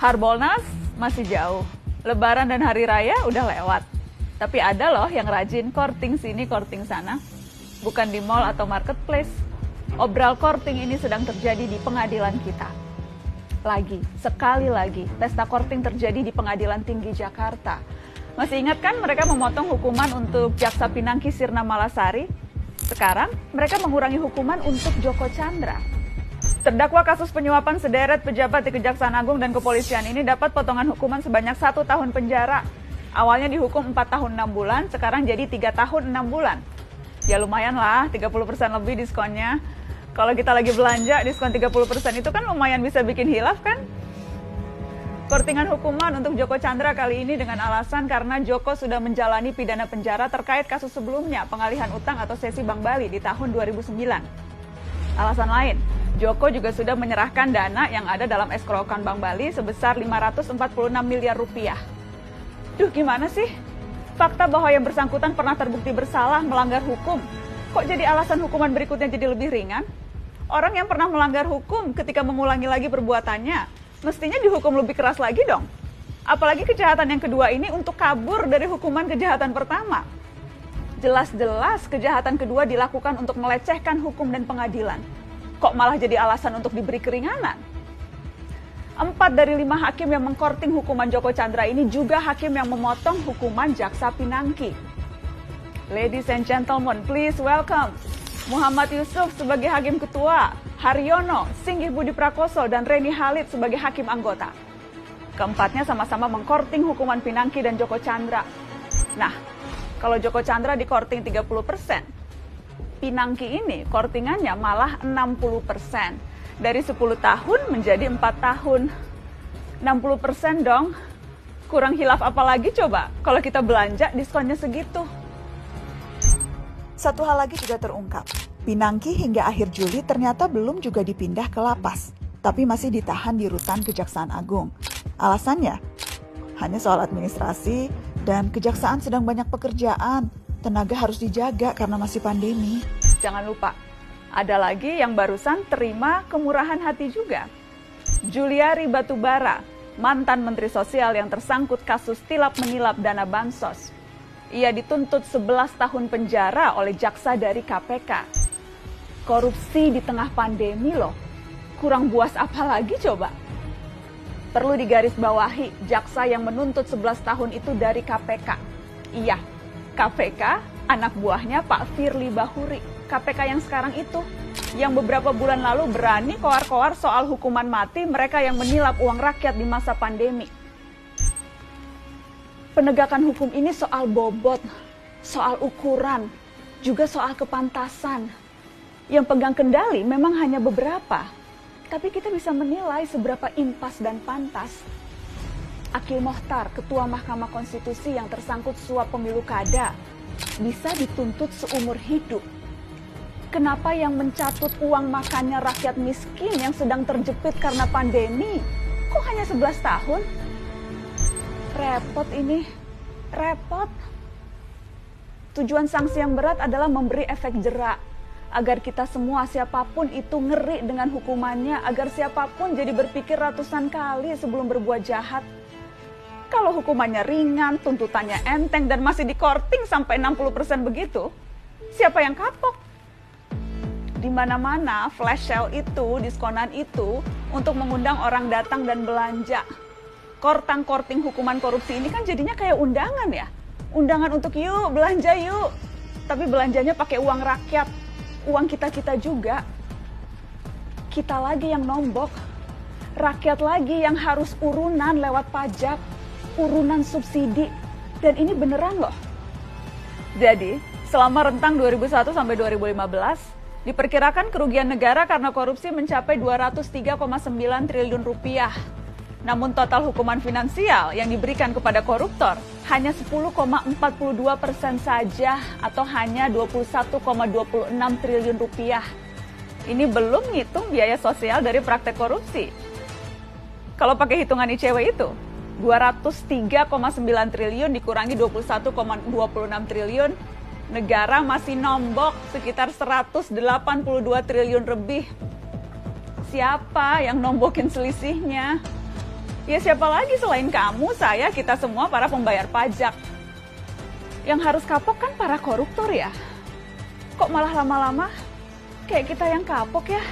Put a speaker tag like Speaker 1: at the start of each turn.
Speaker 1: Harbolnas masih jauh, Lebaran dan Hari Raya udah lewat. Tapi ada loh yang rajin courting sini, courting sana. Bukan di mall atau marketplace. Obral courting ini sedang terjadi di pengadilan kita. Sekali lagi, pesta courting terjadi di Pengadilan Tinggi Jakarta. Masih ingat kan mereka memotong hukuman untuk Jaksa Pinangki Sirna Malasari? Sekarang mereka mengurangi hukuman untuk Joko Chandra. Terdakwa kasus penyuapan sederet pejabat di Kejaksaan Agung dan Kepolisian ini dapat potongan hukuman sebanyak 1 tahun penjara. Awalnya dihukum 4 tahun 6 bulan, sekarang jadi 3 tahun 6 bulan. Ya lumayan lah, 30% lebih diskonnya. Kalau kita lagi belanja, diskon 30% itu kan lumayan bisa bikin hilaf kan? Courtingan hukuman untuk Joko Chandra kali ini dengan alasan karena Joko sudah menjalani pidana penjara terkait kasus sebelumnya, pengalihan utang atau sesi Bank Bali di tahun 2009. Alasan lain, Joko juga sudah menyerahkan dana yang ada dalam escrow account Bank Bali sebesar 546 miliar rupiah. Duh, gimana sih? Fakta bahwa yang bersangkutan pernah terbukti bersalah melanggar hukum, kok jadi alasan hukuman berikutnya jadi lebih ringan? Orang yang pernah melanggar hukum ketika mengulangi lagi perbuatannya, mestinya dihukum lebih keras lagi dong. Apalagi kejahatan yang kedua ini untuk kabur dari hukuman kejahatan pertama. Jelas-jelas kejahatan kedua dilakukan untuk melecehkan hukum dan pengadilan. Kok malah jadi alasan untuk diberi keringanan? 4 dari 5 hakim yang mengkorting hukuman Joko Chandra ini juga hakim yang memotong hukuman Jaksa Pinangki. Ladies and gentlemen, please welcome Muhammad Yusuf sebagai hakim ketua, Haryono, Singgih Budi Prakoso, dan Reni Halid sebagai hakim anggota. Keempatnya sama-sama mengkorting hukuman Pinangki dan Joko Chandra. Nah, kalau Joko Chandra dikorting 30%, Pinangki ini kortingannya malah 60%. Dari 10 tahun menjadi 4 tahun. 60% dong. Kurang hilaf apa lagi coba kalau kita belanja diskonnya segitu.
Speaker 2: Satu hal lagi juga terungkap. Pinangki hingga akhir Juli ternyata belum juga dipindah ke lapas, tapi masih ditahan di rutan Kejaksaan Agung. Alasannya, hanya soal administrasi dan kejaksaan sedang banyak pekerjaan. Tenaga harus dijaga karena masih pandemi.
Speaker 1: Jangan lupa, ada lagi yang barusan terima kemurahan hati juga. Juliari Batubara, mantan Menteri Sosial yang tersangkut kasus tilap menilap dana bansos. Ia dituntut 11 tahun penjara oleh jaksa dari KPK. Korupsi di tengah pandemi loh. Kurang buas apa lagi coba? Perlu digarisbawahi, jaksa yang menuntut 11 tahun itu dari KPK. Iya, KPK anak buahnya Pak Firly Bahuri. KPK yang sekarang itu, yang beberapa bulan lalu berani koar-koar soal hukuman mati mereka yang menilap uang rakyat di masa pandemi. Penegakan hukum ini soal bobot, soal ukuran, juga soal kepantasan. Yang pegang kendali memang hanya beberapa, tapi kita bisa menilai seberapa impas dan pantas. Akil Mohtar, Ketua Mahkamah Konstitusi yang tersangkut suap pemilu kada, bisa dituntut seumur hidup. Kenapa yang mencatut uang makannya rakyat miskin yang sedang terjepit karena pandemi, kok hanya 11 tahun? Repot ini, repot. Tujuan sanksi yang berat adalah memberi efek jera, agar kita semua siapapun itu ngeri dengan hukumannya, agar siapapun jadi berpikir ratusan kali sebelum berbuat jahat. Kalau hukumannya ringan, tuntutannya enteng, dan masih dikorting sampai 60% begitu, siapa yang kapok? Di mana-mana flash sale itu, diskonan itu, untuk mengundang orang datang dan belanja. Korting hukuman korupsi ini kan jadinya kayak undangan ya. Undangan untuk yuk, belanja yuk. Tapi belanjanya pakai uang rakyat, uang kita-kita juga. Kita lagi yang nombok. Rakyat lagi yang harus urunan lewat pajak, urunan subsidi. Dan ini beneran loh. Jadi, selama rentang 2001 sampai 2015, diperkirakan kerugian negara karena korupsi mencapai 203,9 triliun rupiah. Namun total hukuman finansial yang diberikan kepada koruptor hanya 10,42% saja atau hanya 21,26 triliun rupiah. Ini belum ngitung biaya sosial dari praktek korupsi. Kalau pakai hitungan ICW itu, 203,9 triliun dikurangi 21,26 triliun, negara masih nombok sekitar 182 triliun lebih. Siapa yang nombokin selisihnya? Ya siapa lagi selain kamu, saya, kita semua para pembayar pajak. Yang harus kapok kan para koruptor ya. Kok malah lama-lama kayak kita yang kapok ya?